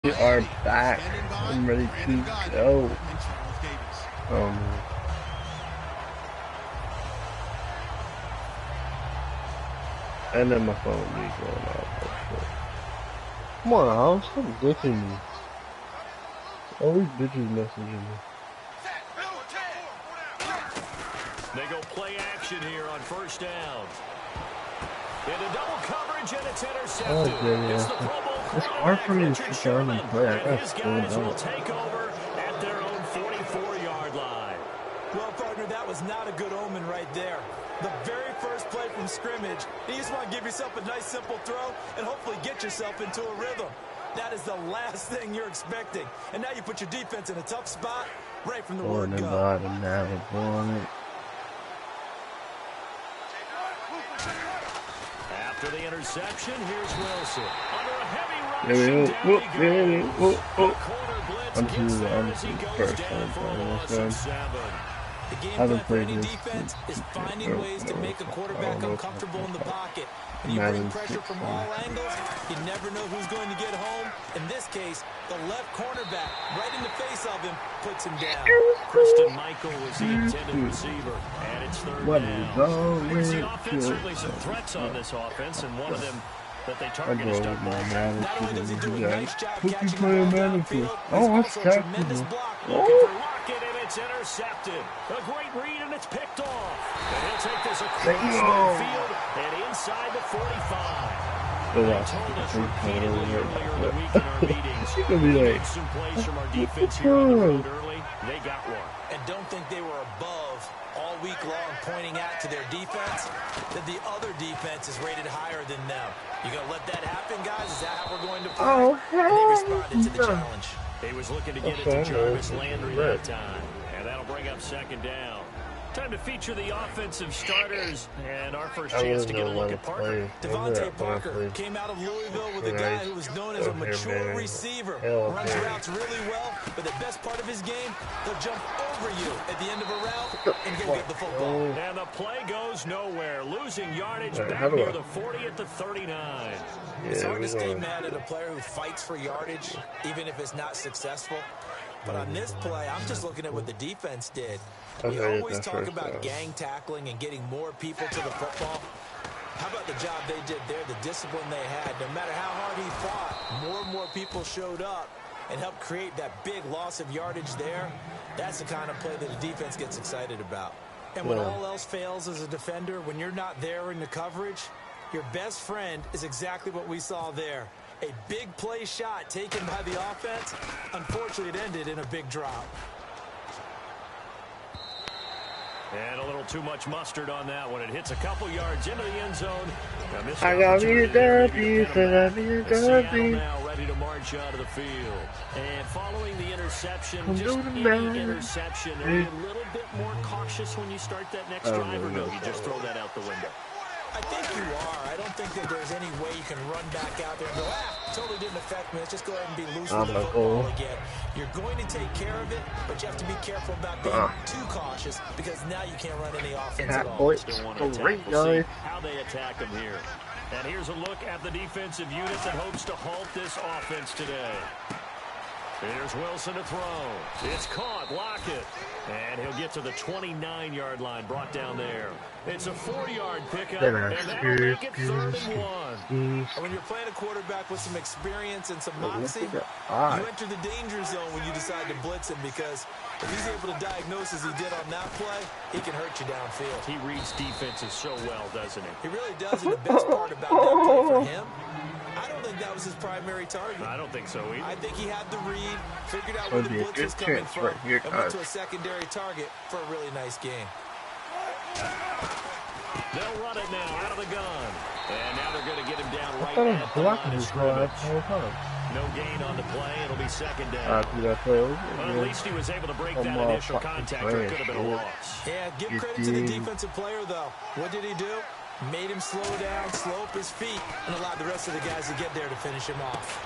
We are back. I'm ready to go. And then my phone will be going off. Come on, Al, stop glitching me. All these bitches messaging me. They go play action here on first down. Into double coverage, and it's intercepted. Oh, yeah. It's hard for me to sit down and play. I got his guys will take over at their own 44-yard line. Well, partner, that was not a good omen right there. The very first play from scrimmage, you just want to give yourself a nice, simple throw and hopefully get yourself into a rhythm. That is the last thing you're expecting. And now you put your defense in a tough spot right from the word go. After the interception, here's Wilson. Under a heavy rush. Corner blitz gets there as he goes down for a loss of 7. The game plan for any defense is finding ways to make a quarterback uncomfortable in the pocket. When you bring pressure from all angles, you never know who's going to get home. In this case, the left cornerback, right in the face of him, puts him down. Christian Michael was the intended receiver, and it's third down. You can see offense, certainly some threats on this offense, and one of them that they target is Doug Madden. Not only does he do a nice job catching the ball downfield, he's also a tremendous blocker. Looking for Lockett, and it's intercepted. A great read, and it's picked off. And he'll take this across midfield and inside the 45. They told us repeatedly earlier in the week in our meetings, we need some plays from our defense here on the road early. They got one. And don't think they were above all week long pointing out to their defense that the other defense is rated higher than them. You gonna let that happen, guys? Is that how we're going to play? Oh, and they responded to the challenge. He was looking to get it to Jarvis Landry that time. And that'll bring up second down. Time to feature the offensive starters, and our first chance to get a look at Parker. Devontae Parker came out of Louisville with a guy who was known as a mature receiver. Runs routes really well, but the best part of his game, he'll jump over you at the end of a route and go get the football. And the play goes nowhere, losing yardage back near the 40 at the 39. It's hard to stay mad at a player who fights for yardage, even if it's not successful. But on this play, I'm just looking at what the defense did. We always talk about gang tackling and getting more people to the football. How about the job they did there, the discipline they had? No matter how hard he fought, more and more people showed up and helped create that big loss of yardage there. That's the kind of play that the defense gets excited about. And when all else fails as a defender, when you're not there in the coverage, your best friend is exactly what we saw there. A big play shot taken by the offense. Unfortunately, it ended in a big drop. And a little too much mustard on that one. It hits a couple yards into the end zone. I got me a W, said I be a W. Now ready to march out of the field. And following the interception, just any interception, are you a little bit more cautious when you start that next drive, or no, you just throw that out the window? I think you are. I don't think that there's any way you can run back out there and go, totally didn't affect me. Let's just go ahead and be loose with the football again. You're going to take care of it, but you have to be careful about being too cautious because now you can't run any offense at all. Still want to attack. We'll see how they attack them here. And here's a look at the defensive unit that hopes to halt this offense today. Here's Wilson to throw. It's caught. Lockett. And he'll get to the 29-yard line, brought down there. It's a 4-yard pickup, and that'll make it 3rd and 1. When you're playing a quarterback with some experience and some moxie, you enter the danger zone when you decide to blitz him, because if he's able to diagnose as he did on that play, he can hurt you downfield. He reads defenses so well, doesn't he? He really does, and the best part about that play for him, I don't think that was his primary target. I don't think so either. I think he had the read, figured out where the blitz was coming from, and went to a secondary target for a really nice game. They'll run it now out of the gun. And now they're going to get him down right at the line of scrimmage. No gain on the play. It'll be second down. Well, at least he was able to break that initial contact, or it could have been a loss. Yeah, give credit to the defensive player, though. What did he do? Made him slow down, slow up his feet, and allowed the rest of the guys to get there to finish him off.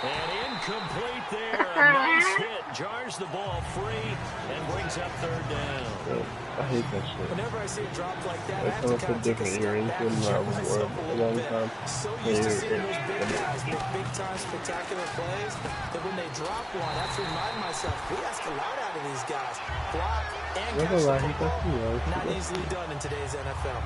And incomplete there. A nice hit. Jars the ball free and brings up third down. I hate that shit. Whenever I see a drop like that, I They have come to up kind with of take a different step earrings back and and not check work myself a a little long bit. time. So used to seeing those big guys make big-time spectacular plays that when they drop one, I have to remind myself, we ask a lot out of these guys. Block and catch the football, not easily done in today's NFL.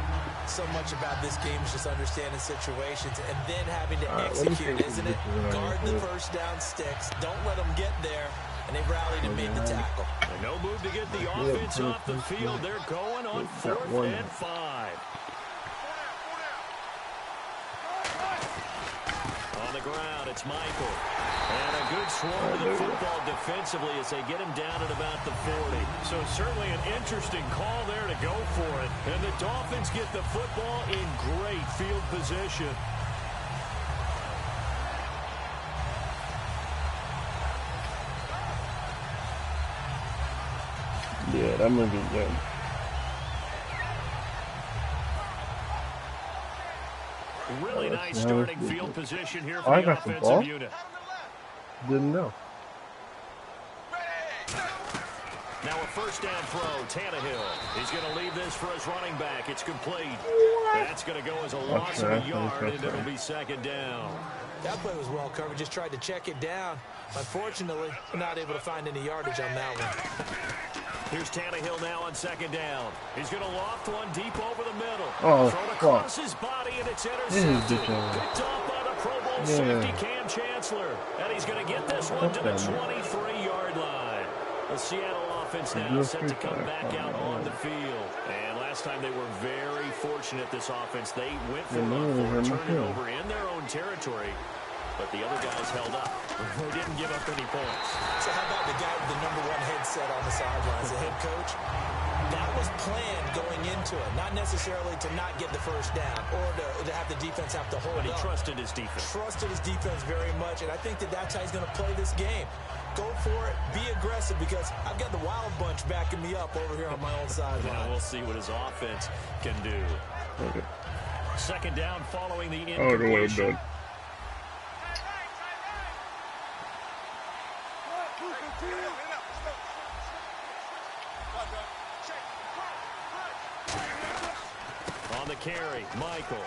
So much about this game is just understanding situations and then having to execute, isn't it? Guard the first down sticks. Don't let them get there. And they rallied and made the tackle. And no move to get the offense off the field. They're going on 4th and 5. On the ground, it's Michael. And a good swarm to the football defensively as they get him down at about the 40. So certainly an interesting call there to go for it. And the Dolphins get the football in great field position. Yeah, that might be good. Really nice starting field position here for the offensive unit. Didn't know. Now a first down throw, Tannehill. He's going to leave this for his running back. It's complete. That's going to go as a loss of a yard, and it'll be second down. That play was well covered. Just tried to check it down. Unfortunately, not able to find any yardage on that one. Here's Tannehill now on second down. He's going to loft one deep over the middle. Oh, throw it across his body, and it's intercepted. Picked off by the Pro Bowl safety, Cam Chancellor. And he's going to get this one to the 23-yard line. The Seattle offense now set to come back out on the field. And last time they were very fortunate, this offense. They went for a turnover in their own territory. But the other guys held up. They didn't give up any points. So how about the guy with the #1 headset on the sidelines, the head coach? That was planned going into it. Not necessarily to not get the first down or to have the defense have to hold up. But he trusted his defense. Trusted his defense very much, and I think that's how he's going to play this game. Go for it. Be aggressive because I've got the wild bunch backing me up over here on my own sideline. We'll see what his offense can do. Okay. Second down following the Oh, the way done. On the carry, Michael.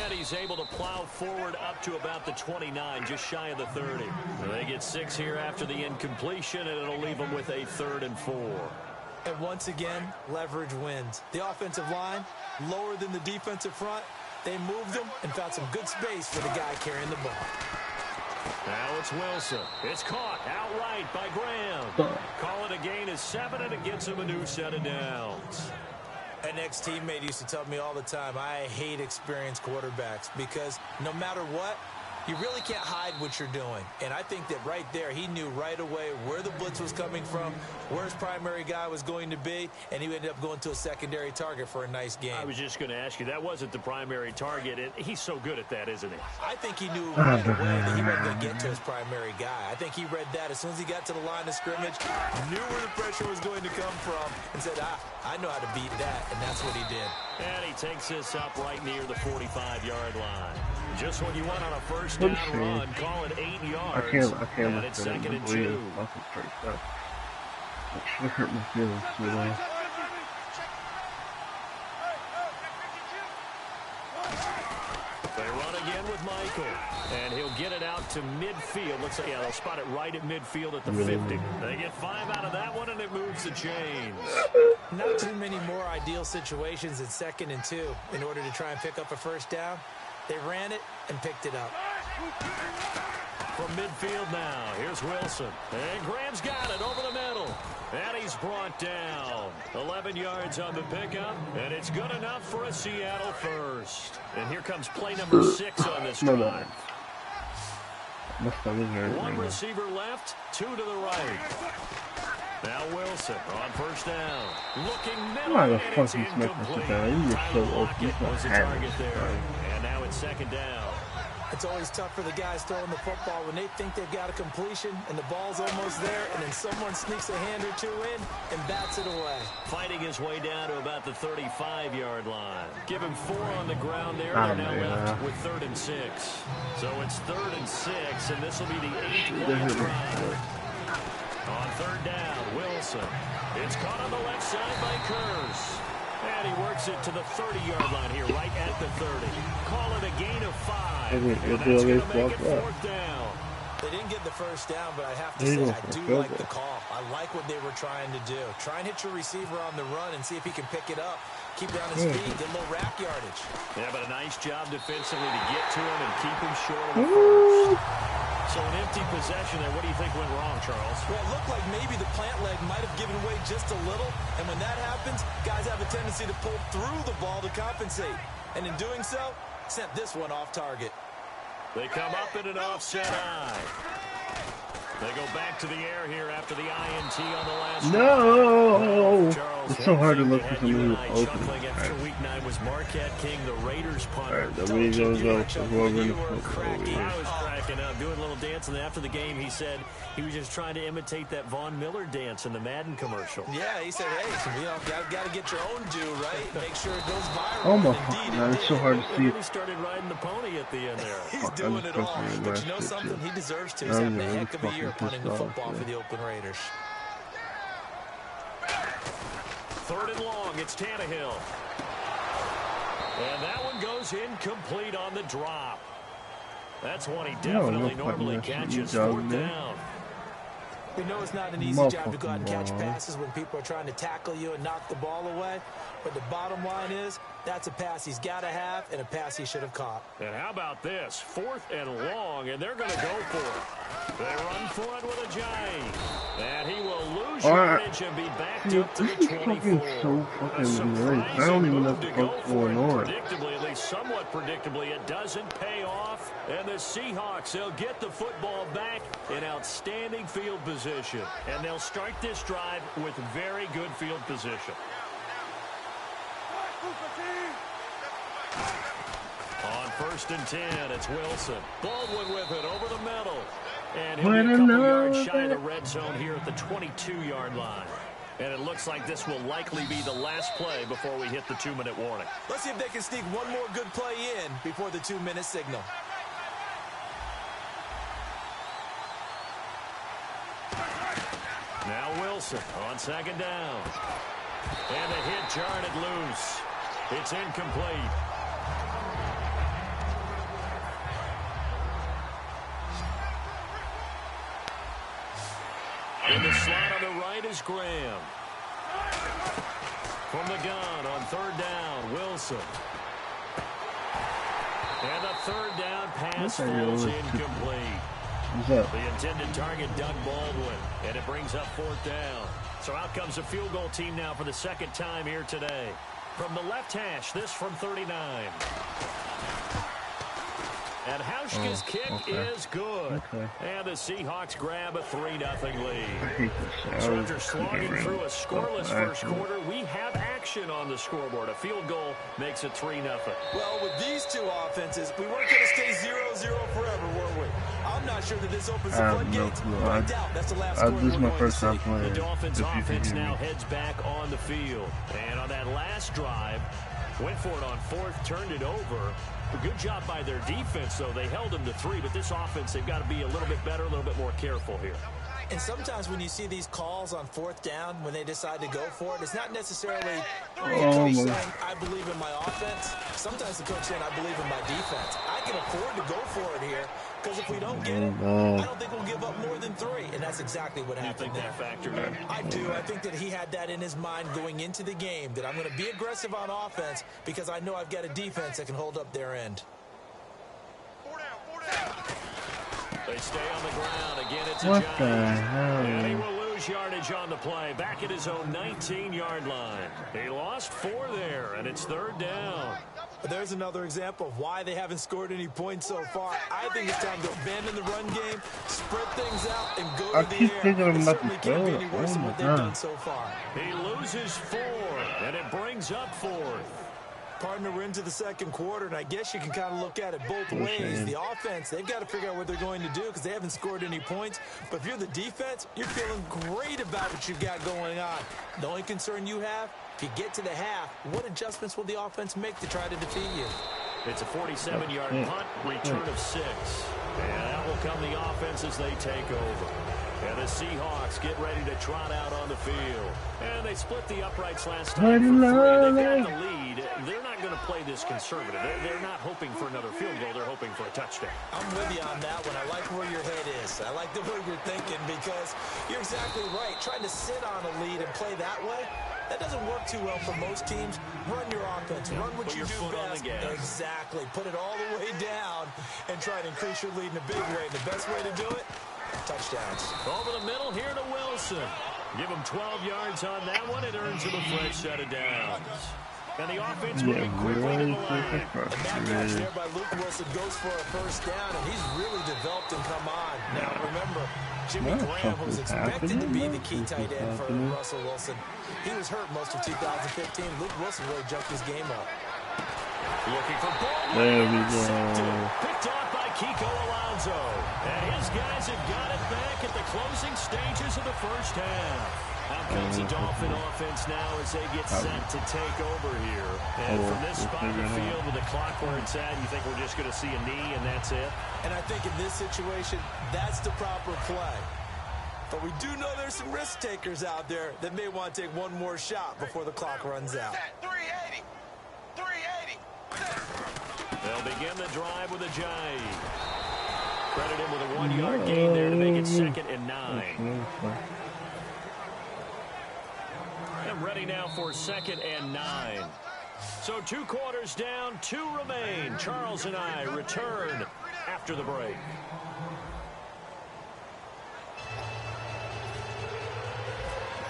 And he's able to plow forward up to about the 29, just shy of the 30. They get 6 here after the incompletion, and it'll leave them with a 3rd and 4. And once again, leverage wins. The offensive line, lower than the defensive front. They moved them and found some good space for the guy carrying the ball. Now it's Wilson. It's caught outright by Graham. Call it a gain of 7, and it gets him a new set of downs. An ex-teammate used to tell me all the time, I hate experienced quarterbacks because no matter what, you really can't hide what you're doing. And I think that right there, he knew right away where the blitz was coming from, where his primary guy was going to be, and he ended up going to a secondary target for a nice game. I was just going to ask you, that wasn't the primary target. He's so good at that, isn't he? I think he knew right away that he wasn't going to get to his primary guy. I think he read that as soon as he got to the line of scrimmage, knew where the pressure was going to come from, and said, I know how to beat that, and that's what he did. And he takes this up right near the 45-yard line. Just what you want on a first down run, call it 8 yards. I can't and it's 2nd and 2. That should have hurt my feelings too long. They run again with Michael, and he'll get it out to midfield. Looks like, they'll spot it right at midfield at the 50. They get 5 out of that one, and it moves the chains. Not too many more ideal situations in 2nd and 2 in order to try and pick up a first down. They ran it and picked it up. From midfield now, here's Wilson. And Graham's got it over the middle. And he's brought down. 11 yards on the pickup, and it's good enough for a Seattle first. And here comes play number 6 on this drive. One receiver left, 2 to the right. Now Wilson on first down. Looking middle, and it's incomplete. Tyler Lockett was the target there. And now it's 2nd down. It's always tough for the guys throwing the football when they think they've got a completion and the ball's almost there, and then someone sneaks a hand or two in and bats it away. Fighting his way down to about the 35-yard line. Give him 4 on the ground there. They're now left with 3rd and 6. So it's 3rd and 6, and this will be the 8th play drive. On 3rd down, Wilson. It's caught on the left side by Kurz. And he works it to the 30-yard line here, right at the 30. Call it a gain of 5. And that's going to make it 4th down. They didn't get the first down, but I have to say I do like the call. I like what they were trying to do. Try and hit your receiver on the run and see if he can pick it up. Keep it on his feet, get a little rack yardage. Yeah, but a nice job defensively to get to him and keep him short of the first. So an empty possession there. What do you think went wrong, Charles? Well, it looked like maybe the plant leg might have given way just a little. And when that happens, guys have a tendency to pull through the ball to compensate. And in doing so, sent this one off target. They come up in an offset eye. They go back to the air here after the INT on the last. No! Charles, it's so hard to look for somebody who's open. After week 9 was Marquette King, the Raiders punter. The way goes up to whoever in the football. I was cracking up, doing a little dance, and after the game, he said he was just trying to imitate that Von Miller dance in the Madden commercial. Yeah, he said, hey, so, you know, got to get your own due, right? Make sure it goes viral. Oh my God, it's so hard to see. He started riding the pony at the end there. He's doing it all, but you know something? He deserves to. He's having a heck of a year punting the football for the Oakland Raiders. 3rd and long, it's Tannehill. And that one goes incomplete on the drop. That's one he definitely normally catches. 4th down. We know it's not an easy job to go out and catch passes when people are trying to tackle you and knock the ball away. But the bottom line is, that's a pass he's got to have and a pass he should have caught. And how about this? 4th and long, and they're going to go for it. They run for it with a giant. And he will lose yardage and be backed up to the 24. So fucking great. I don't even know what the fuck's going on. Predictably, at least somewhat predictably, it doesn't pay off. And the Seahawks, they'll get the football back in outstanding field position. And they'll start this drive with very good field position. On 1st and 10, it's Wilson. Baldwin with it over the middle. And he'll be a couple yards shy of the red zone here at the 22-yard line. And it looks like this will likely be the last play before we hit the 2-minute warning. Let's see if they can sneak one more good play in before the 2-minute signal. Now Wilson on 2nd down. And the hit jarred it loose. It's incomplete. In the slot on the right is Graham. From the gun on 3rd down, Wilson. And the 3rd down pass falls incomplete. The intended target, Doug Baldwin. And it brings up 4th down. So out comes a field goal team now for the 2nd time here today. From the left hash, this from 39. And Hauschka's kick is good. And the Seahawks grab a 3-0 lead. So after slogging through a scoreless first quarter, we have action on the scoreboard. A field goal makes it 3-0. Well, with these two offenses, we weren't going to stay 0-0 forever, were we? I'm not sure that this opens the floodgates, but I doubt that's the last score we're going to see. The Dolphins offense now heads back on the field. And on that last drive, went for it on 4th, turned it over. A good job by their defense, though. They held them to 3, but this offense, they've got to be a little bit better, a little bit more careful here. And sometimes when you see these calls on 4th down, when they decide to go for it, it's not necessarily the coach saying, I believe in my offense. Sometimes the coach saying, I believe in my defense. I can afford to go for it here, because if we don't get it, I don't think we'll give up more than 3. And that's exactly what happened there. You think that factored in? I do. I think that he had that in his mind going into the game, that I'm going to be aggressive on offense because I know I've got a defense that can hold up their end. They stay on the ground. Again, it's a What giant. the hell? And he will lose yardage on the play. Back at his own 19-yard line. He lost 4 there, and it's 3rd down. But there's another example of why they haven't scored any points so far. I think it's time to abandon the run game, spread things out, and go to the air. It certainly can't be any worse than what they've done so far. He loses 4, and it brings up 4th. Partner, we're into the second quarter, and I guess you can kind of look at it both ways. The offense, they've got to figure out what they're going to do because they haven't scored any points. But if you're the defense, you're feeling great about what you've got going on. The only concern you have, if you get to the half, what adjustments will the offense make to try to defeat you? It's a 47-yard punt, return of 6. And that will come the offense as they take over. And the Seahawks get ready to trot out on the field. And they split the uprights last time for 3. They've got the lead. They're not going to play this conservative. They're not hoping for another field goal. They're hoping for a touchdown. I'm with you on that one. I like where your head is. I like the way you're thinking because you're exactly right. Trying to sit on a lead and play that way, that doesn't work too well for most teams. Run your offense. Run what you do best. Exactly. Put it all the way down and try to increase your lead in a big way. The best way to do it, touchdowns. Over the middle here to Wilson. Give him 12 yards on that one. It earns him a fresh set of downs. And the offense moving quickly to the line. And that catch there by Luke Wilson goes for a first down, and he's really developed and come on. Now, remember, Jimmy Graham, who's expected to be the key tight end for Russell Wilson, he was hurt most of 2015. Luke Wilson really jumped his game up. Looking for ball. There we go. Picked off by Kiko Alonso. And his guys have got it back at the closing stages of the first half. Out comes the Dolphin offense now as they get set to take over here. And from this spot in the field with the clock where it's at, you think we're just going to see a knee and that's it? And I think in this situation, that's the proper play. But we do know there's some risk takers out there that may want to take one more shot before the clock runs out. 380. 380. They'll begin the drive with a jive. Credit him with a 1-yard gain there to make it 2nd and 9. And ready now for 2nd and 9. So 2 quarters down, 2 remain. Charles and I return after the break.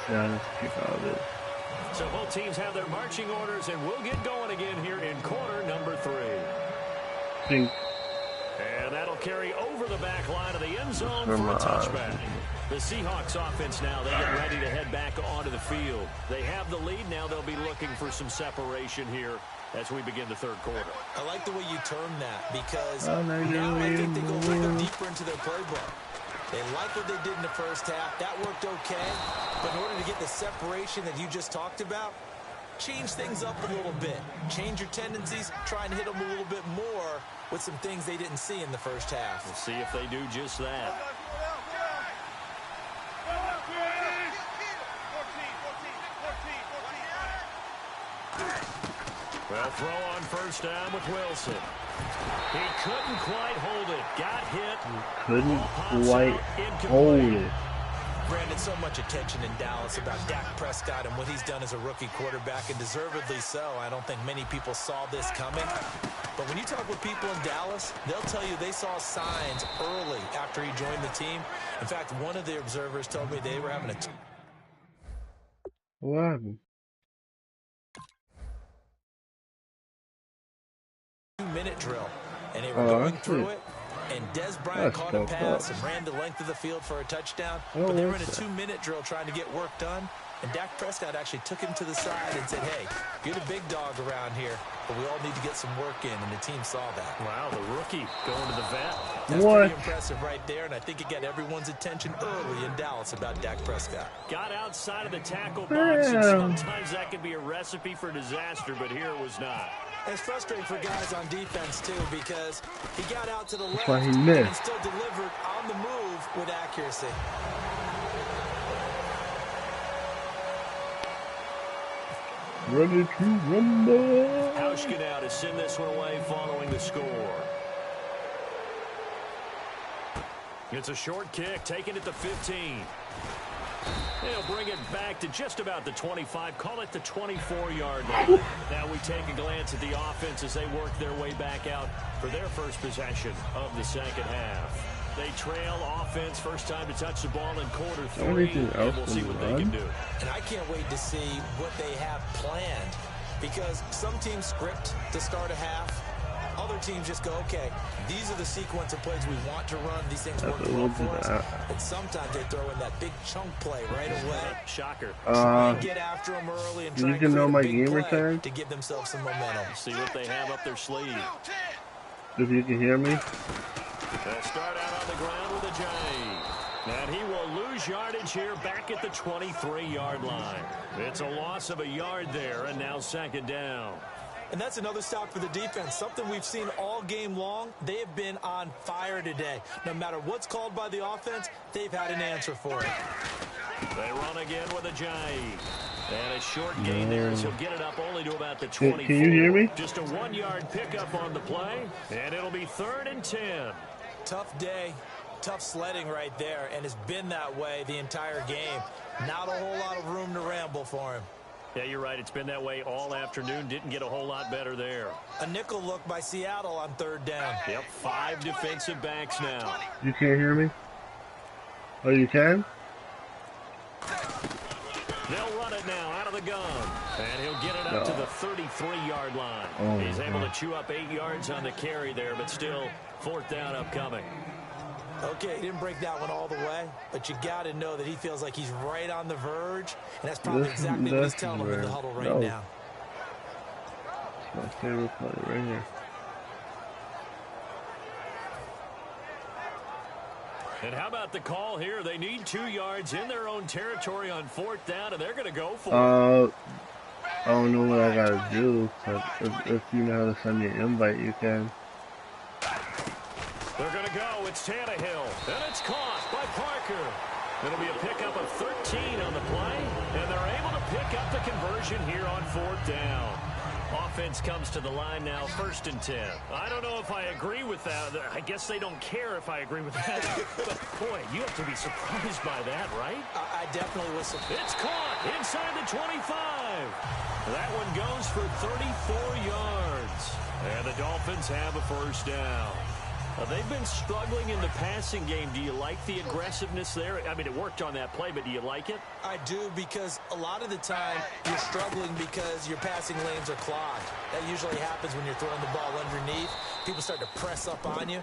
Yeah, let's kick out of it. So both teams have their marching orders, and we'll get going again here in quarter number 3. Pink. And that'll carry over the back line of the end zone for a touchback. The Seahawks offense now, they get ready to head back onto the field. They have the lead now. They'll be looking for some separation here as we begin the third quarter. I like the way you term that because now I think they go a little bit deeper into their playbook. They like what they did in the first half. That worked okay. But in order to get the separation that you just talked about, change things up a little bit. Change your tendencies. Try and hit them a little bit more with some things they didn't see in the first half. We'll see if they do just that. Well, throw on first down with Wilson. He couldn't quite hold it. Got hit. Couldn't quite hold it. Brandon, so much attention in Dallas about Dak Prescott and what he's done as a rookie quarterback, and deservedly so. I don't think many people saw this coming. But when you talk with people in Dallas, they'll tell you they saw signs early after he joined the team. In fact, one of the observers told me they were having a What happened? 2-minute drill, and they were going through it. And Des Bryant caught a pass and ran the length of the field for a touchdown. But they were in a 2-minute drill trying to get work done. And Dak Prescott actually took him to the side and said, hey, you're the big dog around here, but we all need to get some work in. And the team saw that. Wow, the rookie going to the vet. That's pretty impressive right there. And I think it got everyone's attention early in Dallas about Dak Prescott. Got outside of the tackle box, and sometimes that can be a recipe for disaster, but here it was not. It's frustrating for guys on defense, too, because he got out to the left and still delivered on the move with accuracy. Ready to rumble. Hauschka now to send this one away following the score. It's a short kick, taken at the 15. They'll bring it back to just about the 25, call it the 24-yard line. Now we take a glance at the offense as they work their way back out for their first possession of the second half. They trail offense, first time to touch the ball in quarter 3, and we'll see what they can do. And I can't wait to see what they have planned, because some teams script to start a half. other teams just go, okay, these are the sequence of plays we want to run. These things work well for us. And sometimes they throw in that big chunk play right away. Shocker. Try and get after them early and try and create a big play to give themselves some momentum. See what they have up their sleeve. If you can hear me. They'll start out on the ground with a J. And he will lose yardage here back at the 23-yard line. It's a loss of a yard there, and now second down. And that's another stop for the defense, something we've seen all game long. They have been on fire today. No matter what's called by the offense, they've had an answer for it. They run again with a J. And a short gain there as he'll get it up only to about the 24. Can you hear me? Just a 1-yard pickup on the play, and it'll be 3rd and 10. Tough day, tough sledding right there, and it's been that way the entire game. Not a whole lot of room to ramble for him. Yeah, you're right. It's been that way all afternoon. Didn't get a whole lot better there. A nickel look by Seattle on 3rd down. Yep, 5 defensive backs now. You can't hear me? Oh, you can? They'll run it now out of the gun. And he'll get it up to the 33-yard line. Oh, he's able to chew up 8 yards on the carry there, but still 4th down upcoming. Okay, he didn't break that one all the way, but you got to know that he feels like he's right on the verge, and that's probably exactly what he's telling him in the huddle right now. It's my favorite play right here. And how about the call here? They need 2 yards in their own territory on 4th down, and they're going to go for it. I don't know what I got to do, but if you know how to send me an invite, you can. They're going to go. It's Tannehill. And it's caught by Parker. It'll be a pickup of 13 on the play. And they're able to pick up the conversion here on 4th down. Offense comes to the line now, 1st and 10. I don't know if I agree with that. I guess they don't care if I agree with that. But, boy, you have to be surprised by that, right? I definitely was surprised. It's caught inside the 25. That one goes for 34 yards. And the Dolphins have a 1st down. They've been struggling in the passing game. Do you like the aggressiveness there? I mean, it worked on that play, but do you like it? I do, because a lot of the time you're struggling because your passing lanes are clogged. That usually happens when you're throwing the ball underneath. People start to press up on you.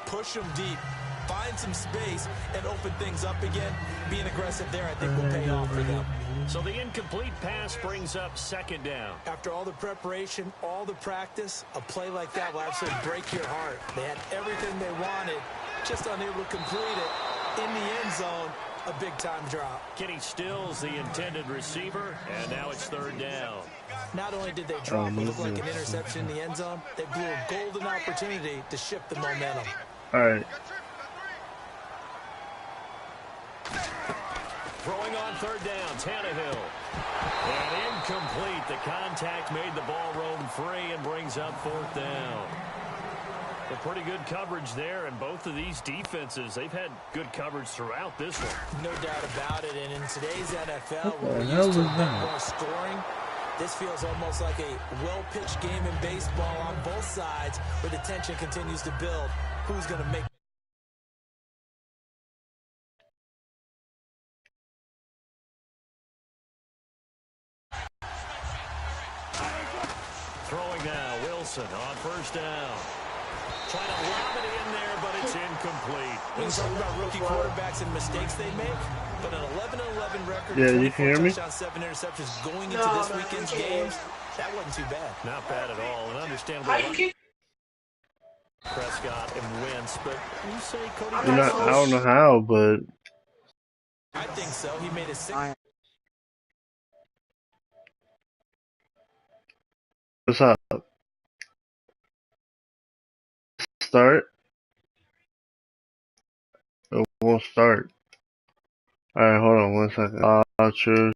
Push them deep. Find some space and open things up again. Being aggressive there, I think, will pay off for them. So the incomplete pass brings up 2nd down. After all the preparation, all the practice, a play like that will absolutely break your heart. They had everything they wanted, just unable to complete it. In the end zone, a big-time drop. Kenny Stills, the intended receiver, and now it's 3rd down. Not only did they drop what looked like an interception in the end zone, they blew a golden opportunity to shift the momentum. All right. Throwing on 3rd down, Tannehill. And incomplete. The contact made the ball roam free and brings up 4th down. A pretty good coverage there, and both of these defenses, they've had good coverage throughout this one. No doubt about it, and in today's NFL, where we're used to more scoring, this feels almost like a well-pitched game in baseball on both sides, where the tension continues to build. Who's going to make Throwing now, Wilson on 1st down. Trying to lob it in there, but it's incomplete. We talk about rookie quarterbacks and mistakes they make, but an 11-11 record, yeah, you can hear me? 7 interceptions going into this weekend's games, that wasn't too bad. Not bad at all, and understandable. Prescott and Wentz, but you say Cody? I don't know how, but I think so. He made a 6. What's up? Start? It won't start. Alright, hold on 1 second. I'll choose.